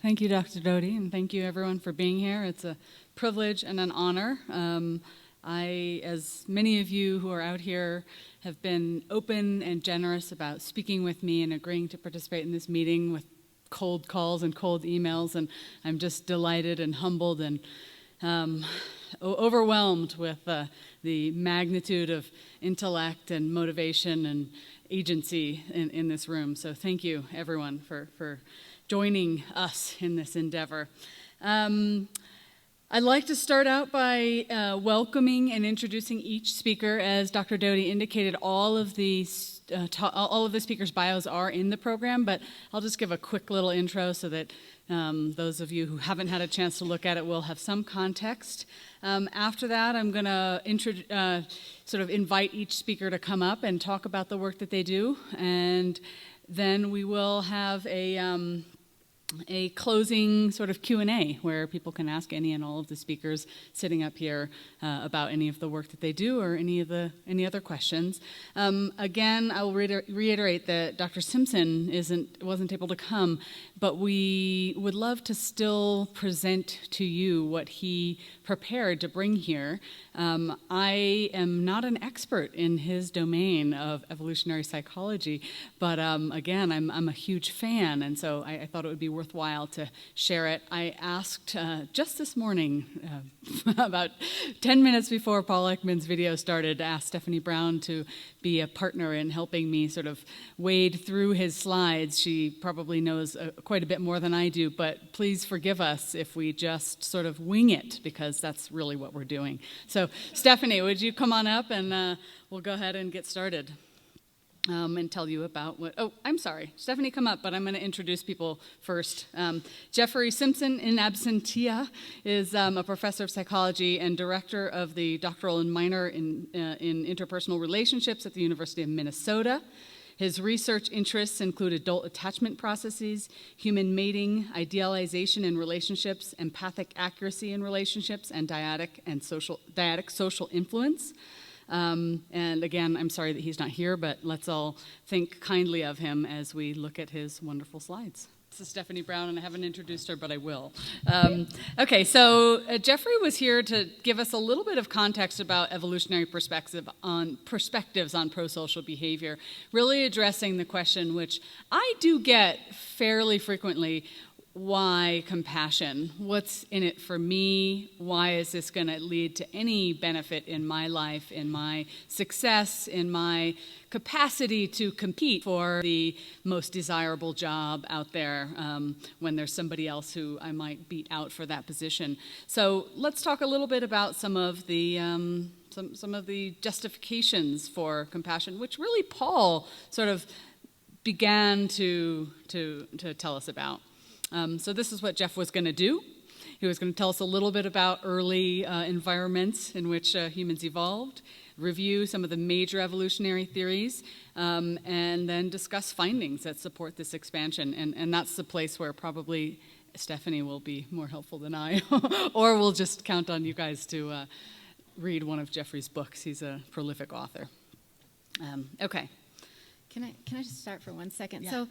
Thank you, Dr. Doty, and thank you everyone for being here. It's a privilege and an honor. I, as many of you who are out here, have been open and generous about speaking with me and agreeing to participate in this meeting with cold calls and cold emails, and I'm just delighted and humbled and overwhelmed with the magnitude of intellect and motivation and agency in this room. So thank you, everyone, for joining us in this endeavor. I'd like to start out by welcoming and introducing each speaker. As Dr. Doty indicated, all of the speakers' bios are in the program, but I'll just give a quick little intro so that those of you who haven't had a chance to look at it will have some context. After that, I'm going to sort of invite each speaker to come up and talk about the work that they do, and then we will have a closing sort of Q&A where people can ask any and all of the speakers sitting up here about any of the work that they do or any other questions. Again, I will reiterate that Dr. Simpson wasn't able to come, but we would love to still present to you what he prepared to bring here. I am not an expert in his domain of evolutionary psychology, but again, I'm a huge fan, and so I thought it would be worthwhile to share it. I asked just this morning, about 10 minutes before Paul Ekman's video started, to ask Stephanie Brown to be a partner in helping me sort of wade through his slides. She probably knows quite a bit more than I do, but please forgive us if we just sort of wing it, because that's really what we're doing. So Stephanie, would you come on up and we'll go ahead and get started. And tell you about what, I'm sorry, Stephanie, come up, but I'm going to introduce people first. Jeffrey Simpson, in absentia, is a professor of psychology and director of the doctoral and minor in interpersonal relationships at the University of Minnesota. His research interests include adult attachment processes, human mating, idealization in relationships, empathic accuracy in relationships, and dyadic social influence. And again, I'm sorry that he's not here, but let's all think kindly of him as we look at his wonderful slides. This is Stephanie Brown, and I haven't introduced her, but I will. Okay, so Jeffrey was here to give us a little bit of context about evolutionary perspectives on pro-social behavior, really addressing the question which I do get fairly frequently: why compassion? What's in it for me? Why is this going to lead to any benefit in my life, in my success, in my capacity to compete for the most desirable job out there when there's somebody else who I might beat out for that position? So let's talk a little bit about some of the justifications for compassion, which really Paul sort of began to tell us about. So this is what Jeff was going to do. He was going to tell us a little bit about early environments in which humans evolved, review some of the major evolutionary theories, and then discuss findings that support this expansion. And that's the place where probably Stephanie will be more helpful than I, or we'll just count on you guys to read one of Jeffrey's books. He's a prolific author. Okay. Can I just start for 1 second? Yeah. So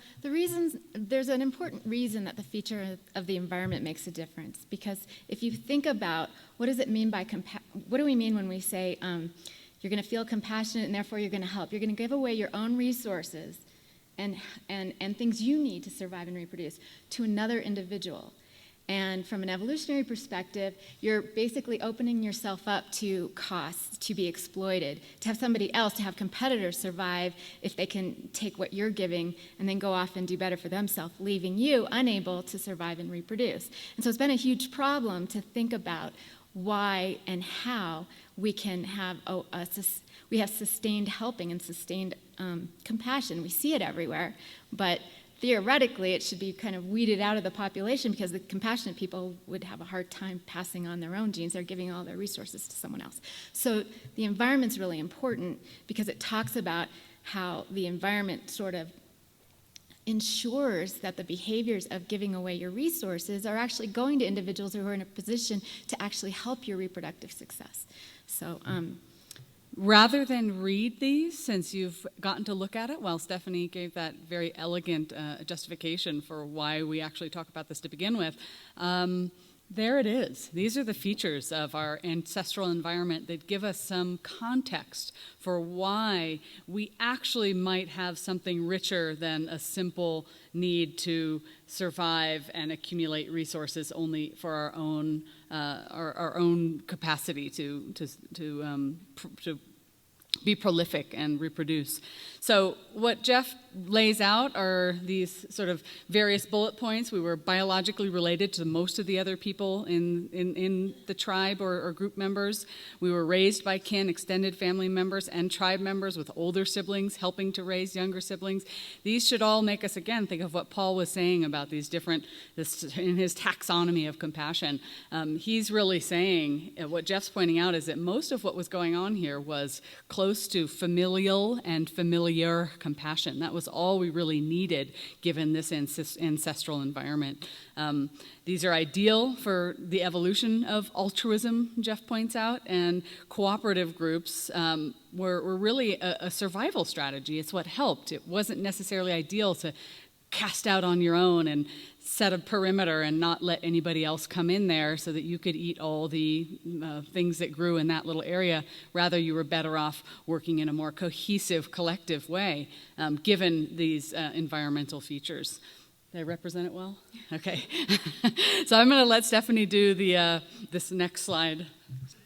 there's an important reason that the feature of the environment makes a difference, because if you think about what does it mean by what do we mean when we say you're going to feel compassionate and therefore you're going to help? You're going to give away your own resources and things you need to survive and reproduce to another individual. And from an evolutionary perspective, you're basically opening yourself up to costs, to be exploited, to have somebody else, to have competitors survive if they can take what you're giving and then go off and do better for themselves, leaving you unable to survive and reproduce. And so it's been a huge problem to think about why and how we can have we have sustained helping and sustained compassion. We see it everywhere, but theoretically, it should be kind of weeded out of the population, because the compassionate people would have a hard time passing on their own genes. They're giving all their resources to someone else. So the environment's really important because it talks about how the environment sort of ensures that the behaviors of giving away your resources are actually going to individuals who are in a position to actually help your reproductive success. So Rather than read these, since you've gotten to look at it, while Stephanie gave that very elegant justification for why we actually talk about this to begin with, there it is. These are the features of our ancestral environment that give us some context for why we actually might have something richer than a simple need to survive and accumulate resources only for our own capacity to be prolific and reproduce. So what Jeff lays out are these sort of various bullet points. We were biologically related to most of the other people in the tribe or group members. We were raised by kin, extended family members, and tribe members with older siblings helping to raise younger siblings. These should all make us, again, think of what Paul was saying about these different, in his taxonomy of compassion. He's really saying, what Jeff's pointing out is that most of what was going on here was close to familial and familiar compassion. That was all we really needed given this ancestral environment. These are ideal for the evolution of altruism, Jeff points out, and cooperative groups were really a survival strategy. It's what helped. It wasn't necessarily ideal to cast out on your own and set a perimeter and not let anybody else come in there so that you could eat all the things that grew in that little area. Rather, you were better off working in a more cohesive, collective way, given these environmental features. Did I represent it well? Okay. So I'm going to let Stephanie do this next slide.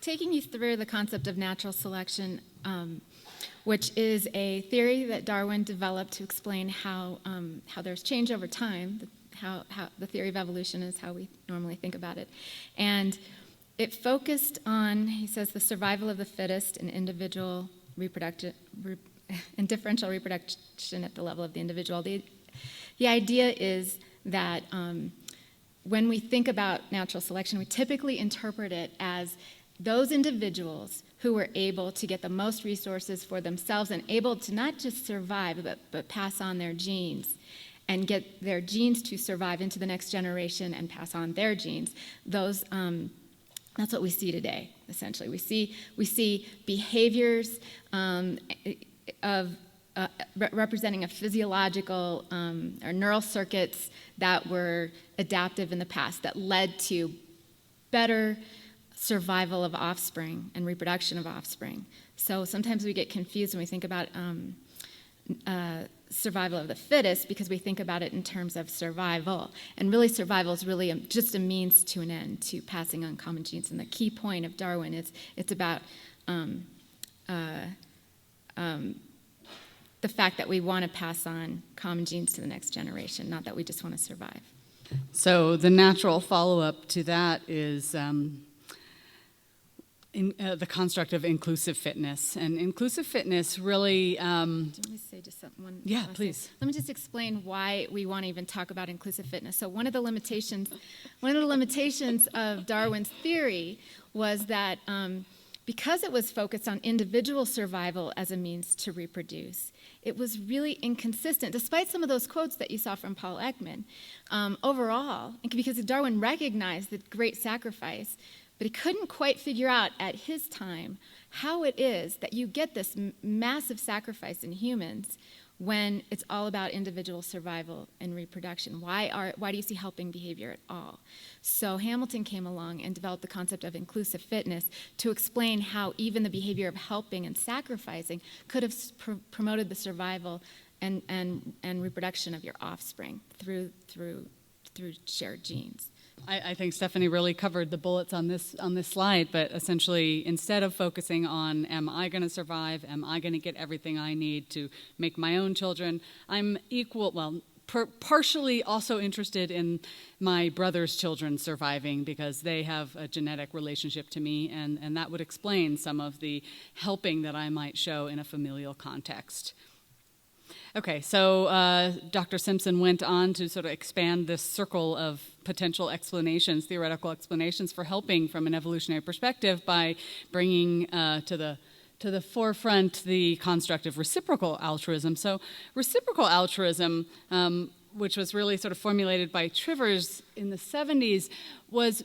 Taking you through the concept of natural selection, which is a theory that Darwin developed to explain how there's change over time. How the theory of evolution is how we normally think about it. And it focused on, he says, the survival of the fittest and individual reproduction and differential reproduction at the level of the individual. The idea is that when we think about natural selection, we typically interpret it as those individuals who were able to get the most resources for themselves and able to not just survive, but pass on their genes and get their genes to survive into the next generation and pass on their genes. That's what we see today, essentially. We see behaviors representing a physiological or neural circuits that were adaptive in the past that led to better survival of offspring and reproduction of offspring. So sometimes we get confused when we think about survival of the fittest because we think about it in terms of survival. And really survival is really just a means to an end, to passing on common genes. And the key point of Darwin is it's about the fact that we want to pass on common genes to the next generation, not that we just want to survive. So the natural follow-up to that is the construct of inclusive fitness. And inclusive fitness really... do you want me to say just something? Yeah, please. Let me just explain why we want to even talk about inclusive fitness. So one of the limitations of Darwin's theory was that because it was focused on individual survival as a means to reproduce, it was really inconsistent, despite some of those quotes that you saw from Paul Ekman. Overall, because Darwin recognized the great sacrifice, but he couldn't quite figure out at his time how it is that you get this massive sacrifice in humans when it's all about individual survival and reproduction. Why do you see helping behavior at all? So Hamilton came along and developed the concept of inclusive fitness to explain how even the behavior of helping and sacrificing could have promoted the survival and reproduction of your offspring through shared genes. I think Stephanie really covered the bullets on this slide, but essentially instead of focusing on am I going to survive, am I going to get everything I need to make my own children, I'm partially also interested in my brother's children surviving because they have a genetic relationship to me, and that would explain some of the helping that I might show in a familial context. Okay, so Dr. Simpson went on to sort of expand this circle of potential explanations, theoretical explanations for helping from an evolutionary perspective by bringing to the forefront the construct of reciprocal altruism. So reciprocal altruism, which was really sort of formulated by Trivers in the 70s, was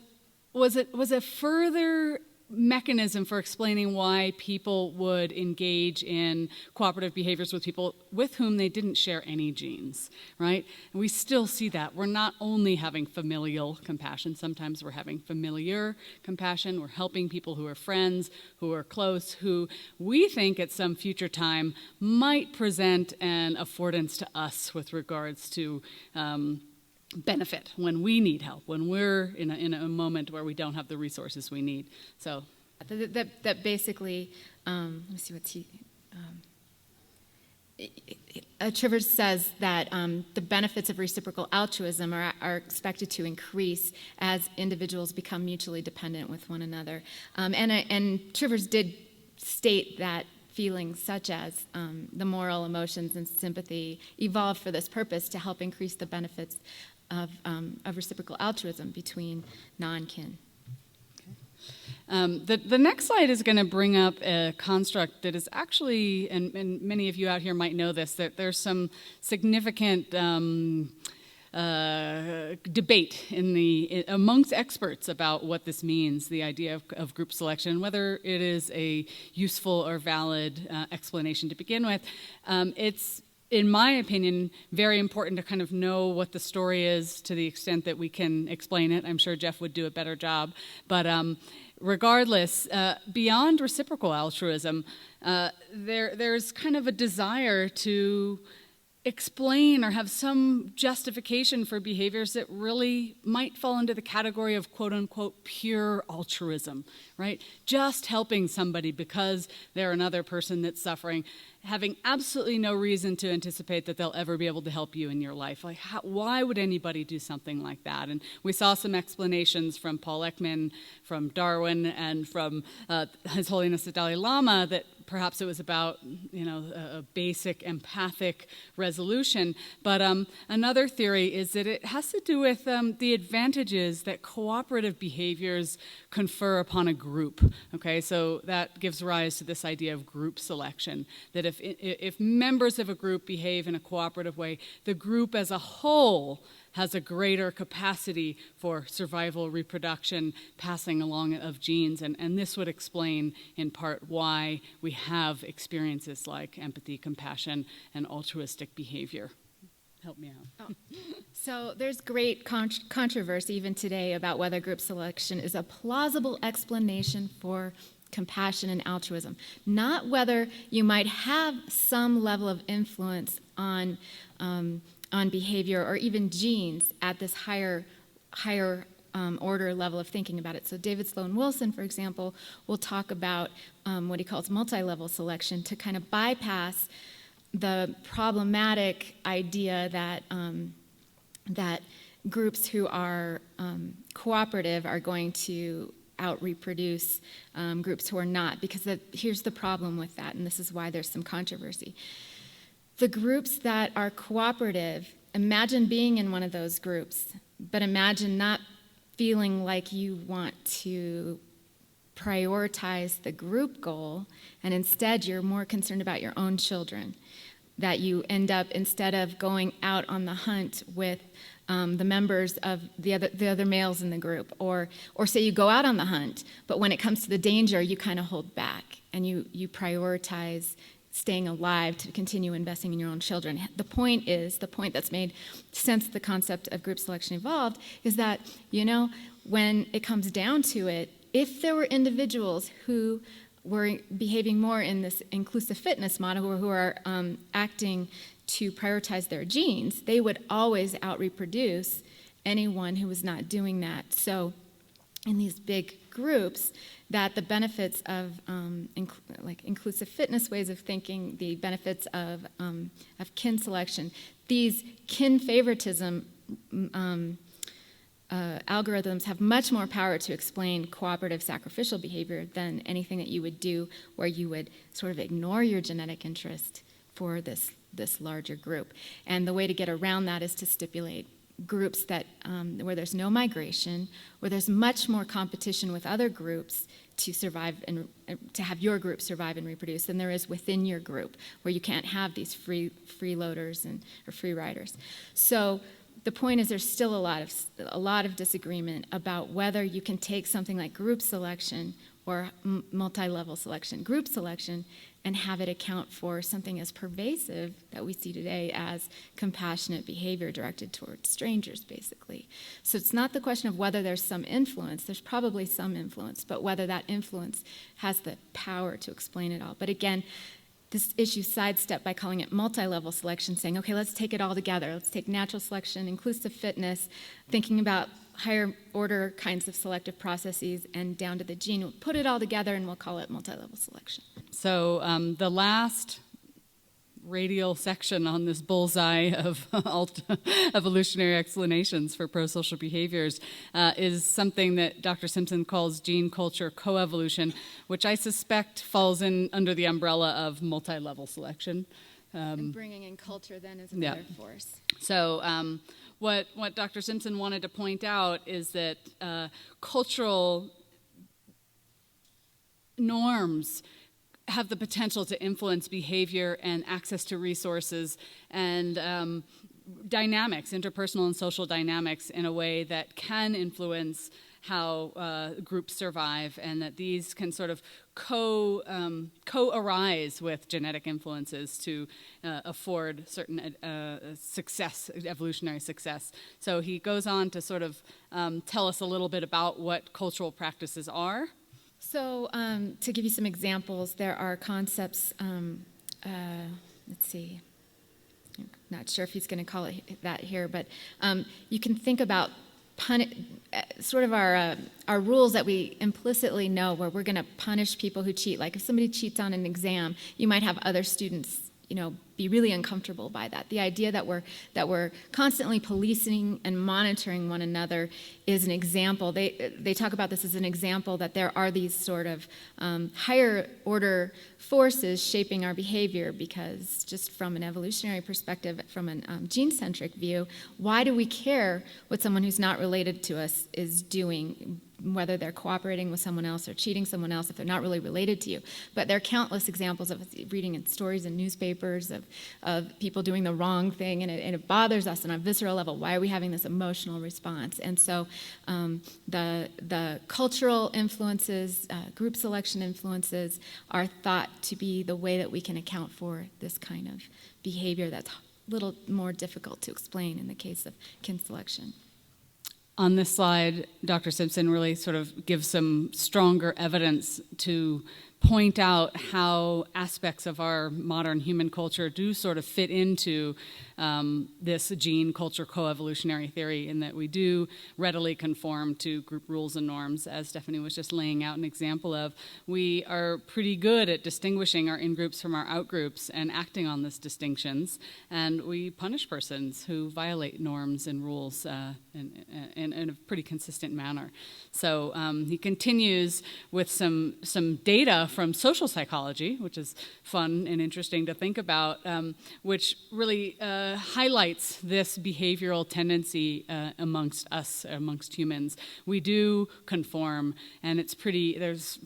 a further mechanism for explaining why people would engage in cooperative behaviors with people with whom they didn't share any genes, right? And we still see that. We're not only having familial compassion, sometimes we're having familiar compassion. We're helping people who are friends, who are close, who we think at some future time might present an affordance to us with regards to benefit when we need help, when we're in a moment where we don't have the resources we need. So that basically, let me see what's he. Trivers says that the benefits of reciprocal altruism are expected to increase as individuals become mutually dependent with one another. And Trivers did state that feelings such as the moral emotions and sympathy evolved for this purpose to help increase the benefits of reciprocal altruism between non-kin. The next slide is going to bring up a construct that is actually, and many of you out here might know this, that there's some significant debate amongst experts about what this means, the idea of group selection, whether it is a useful or valid explanation to begin with. It's, in my opinion, very important to kind of know what the story is to the extent that we can explain it. I'm sure Jeff would do a better job. But regardless, beyond reciprocal altruism, there's kind of a desire to explain or have some justification for behaviors that really might fall into the category of quote-unquote pure altruism, right? Just helping somebody because they're another person that's suffering, having absolutely no reason to anticipate that they'll ever be able to help you in your life. Like, why would anybody do something like that? And we saw some explanations from Paul Ekman, from Darwin, and from His Holiness the Dalai Lama that perhaps it was about, a basic empathic resolution. But another theory is that it has to do with the advantages that cooperative behaviors confer upon a group. Okay, so that gives rise to this idea of group selection, that if members of a group behave in a cooperative way, the group as a whole has a greater capacity for survival, reproduction, passing along of genes, and this would explain in part why we have experiences like empathy, compassion, and altruistic behavior. Help me out. So there's great controversy even today about whether group selection is a plausible explanation for compassion and altruism, not whether you might have some level of influence on behavior or even genes at this higher order level of thinking about it. So David Sloan Wilson, for example, will talk about what he calls multi-level selection to kind of bypass the problematic idea that that groups who are cooperative are going to out-reproduce groups who are not, because here's the problem with that, and this is why there's some controversy. The groups that are cooperative, imagine being in one of those groups, but imagine not feeling like you want to prioritize the group goal, and instead you're more concerned about your own children. That you end up, instead of going out on the hunt with the members of the other males in the group, or say you go out on the hunt, but when it comes to the danger, you kind of hold back, and you prioritize staying alive to continue investing in your own children. The point that's made since the concept of group selection evolved is that, when it comes down to it, if there were individuals who were behaving more in this inclusive fitness model, who are acting to prioritize their genes, they would always out-reproduce anyone who was not doing that. So in these big groups, that the benefits of inclusive fitness ways of thinking, the benefits of kin selection, these kin favoritism algorithms have much more power to explain cooperative sacrificial behavior than anything that you would do where you would sort of ignore your genetic interest for this larger group. And the way to get around that is to stipulate groups that where there's no migration, where there's much more competition with other groups to survive and to have your group survive and reproduce than there is within your group, where you can't have these freeloaders or free riders. So the point is, there's still a lot of disagreement about whether you can take something like group selection, or multi-level selection, group selection, and have it account for something as pervasive that we see today as compassionate behavior directed towards strangers, basically. So it's not the question of whether there's some influence. There's probably some influence, but whether that influence has the power to explain it all. But again, this issue sidestepped by calling it multi-level selection, saying, okay, let's take it all together. Let's take natural selection, inclusive fitness, thinking about higher order kinds of selective processes, and down to the gene. We'll put it all together and we'll call it multi-level selection. So the last radial section on this bullseye of evolutionary explanations for prosocial behaviors is something that Dr. Simpson calls gene-culture coevolution, which I suspect falls under the umbrella of multi-level selection. And bringing in culture then is another force. So what Dr. Simpson wanted to point out is that cultural norms have the potential to influence behavior and access to resources and dynamics, interpersonal and social dynamics, in a way that can influence how groups survive, and that these can sort of co-arise with genetic influences to afford certain success, evolutionary success. So he goes on to sort of tell us a little bit about what cultural practices are. So to give you some examples, there are concepts, let's see, I'm not sure if he's going to call it that here, but you can think about sort of our rules that we implicitly know, where we're going to punish people who cheat. Like if somebody cheats on an exam, you might have other students, be really uncomfortable by that. The idea that we're constantly policing and monitoring one another is an example. They talk about this as an example that there are these sort of higher order forces shaping our behavior, because just from an evolutionary perspective, from a gene-centric view, why do we care what someone who's not related to us is doing, whether they're cooperating with someone else or cheating someone else, if they're not really related to you? But there are countless examples of reading in stories in newspapers of people doing the wrong thing, and it bothers us on a visceral level. Why are we having this emotional response? And so the cultural influences, group selection influences, are thought to be the way that we can account for this kind of behavior that's a little more difficult to explain in the case of kin selection. On this slide, Dr. Simpson really sort of gives some stronger evidence to point out how aspects of our modern human culture do sort of fit into this gene culture coevolutionary theory, in that we do readily conform to group rules and norms, as Stephanie was just laying out an example of. We are pretty good at distinguishing our in-groups from our out-groups and acting on these distinctions, and we punish persons who violate norms and rules in a pretty consistent manner. So he continues with some data from social psychology, which is fun and interesting to think about, which really highlights this behavioral tendency amongst us, amongst humans. We do conform, and there's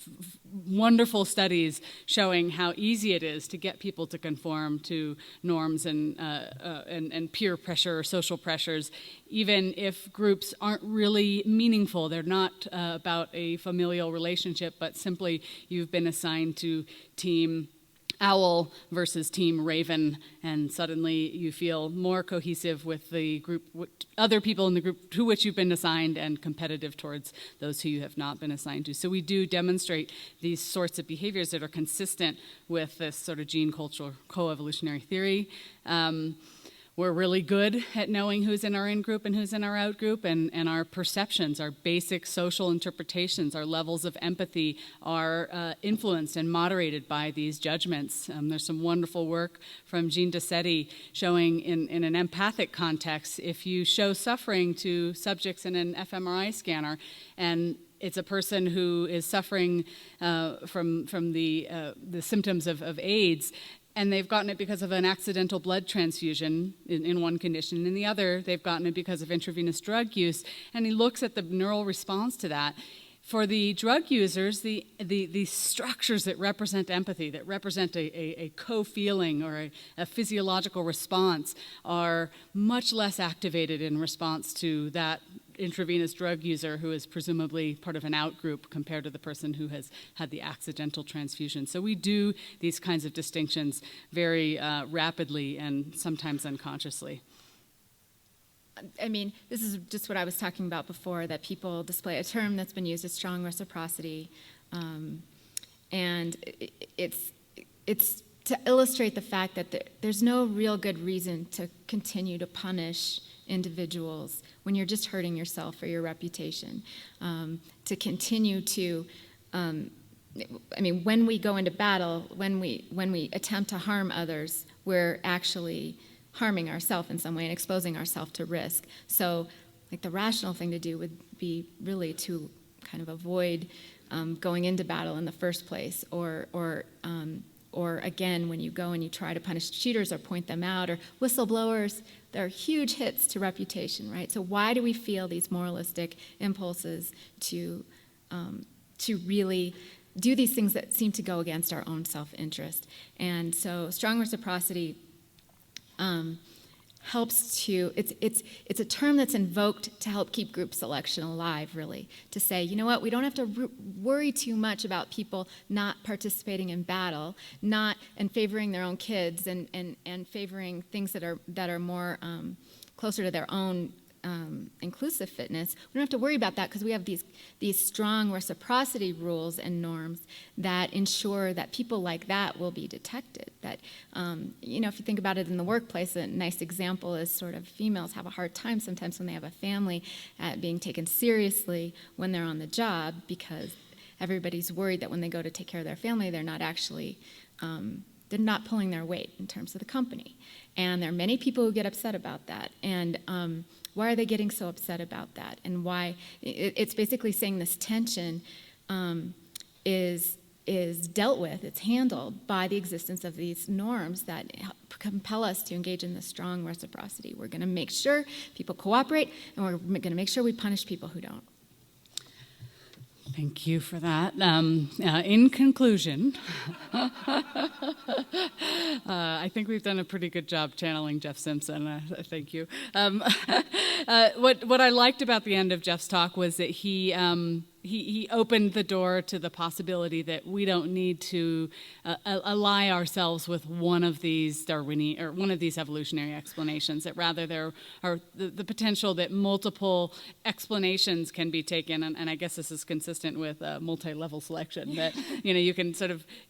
wonderful studies showing how easy it is to get people to conform to norms and peer pressure or social pressures, even if groups aren't really meaningful. They're not about a familial relationship, but simply you've been assigned to team owl versus team raven, and suddenly you feel more cohesive with the group, other people in the group to which you've been assigned, and competitive towards those who you have not been assigned to. So we do demonstrate these sorts of behaviors that are consistent with this sort of gene cultural coevolutionary theory. We're really good at knowing who's in our in-group and who's in our out-group, and our perceptions, our basic social interpretations, our levels of empathy are influenced and moderated by these judgments. There's some wonderful work from Jean Dossetti showing in an empathic context, if you show suffering to subjects in an fMRI scanner, and it's a person who is suffering from the symptoms of AIDS, and they've gotten it because of an accidental blood transfusion in one condition. In the other, they've gotten it because of intravenous drug use. And he looks at the neural response to that. For the drug users, the structures that represent empathy, that represent a co-feeling or a physiological response, are much less activated in response to that intravenous drug user who is presumably part of an out group compared to the person who has had the accidental transfusion. So we do these kinds of distinctions very rapidly and sometimes unconsciously. I mean, this is just what I was talking about before, that people display a term that's been used as strong reciprocity. And it's to illustrate the fact that there's no real good reason to continue to punish individuals when you're just hurting yourself or your reputation. To continue to, I mean, when we go into battle, when we attempt to harm others, we're actually harming ourselves in some way and exposing ourselves to risk. So, like, the rational thing to do would be really to kind of avoid going into battle in the first place, or again, when you go and you try to punish cheaters or point them out, or whistleblowers, they're huge hits to reputation, right? So why do we feel these moralistic impulses to really do these things that seem to go against our own self-interest? And so strong reciprocity helps to, it's a term that's invoked to help keep group selection alive, really, to say, you know what, we don't have to worry too much about people not participating in battle, and favoring their own kids, and favoring things that are more closer to their own inclusive fitness. We don't have to worry about that because we have these strong reciprocity rules and norms that ensure that people like that will be detected. That, you know, if you think about it in the workplace, a nice example is sort of females have a hard time sometimes when they have a family at being taken seriously when they're on the job, because everybody's worried that when they go to take care of their family, they're not actually they're not pulling their weight in terms of the company. And there are many people who get upset about that. And why are they getting so upset about that? And why? It's basically saying this tension is dealt with, it's handled by the existence of these norms that compel us to engage in this strong reciprocity. We're going to make sure people cooperate, and we're going to make sure we punish people who don't. Thank you for that. In conclusion, I think we've done a pretty good job channeling Jeff Simpson. Thank you. What I liked about the end of Jeff's talk was that he opened the door to the possibility that we don't need to ally ourselves with one of these Darwinian or one of these evolutionary explanations. That rather there are the potential that multiple explanations can be taken, and I guess this is consistent with multi-level selection. That you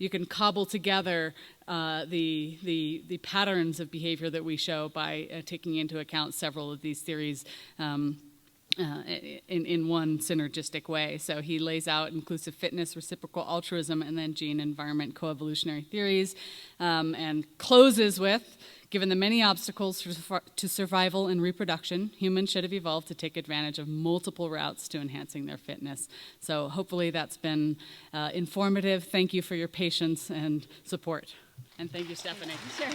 can cobble together the patterns of behavior that we show by taking into account several of these theories. In one synergistic way. So he lays out inclusive fitness, reciprocal altruism, and then gene-environment coevolutionary theories, and closes with, given the many obstacles to survival and reproduction, humans should have evolved to take advantage of multiple routes to enhancing their fitness. So hopefully that's been informative. Thank you for your patience and support. And thank you, Stephanie. Sure.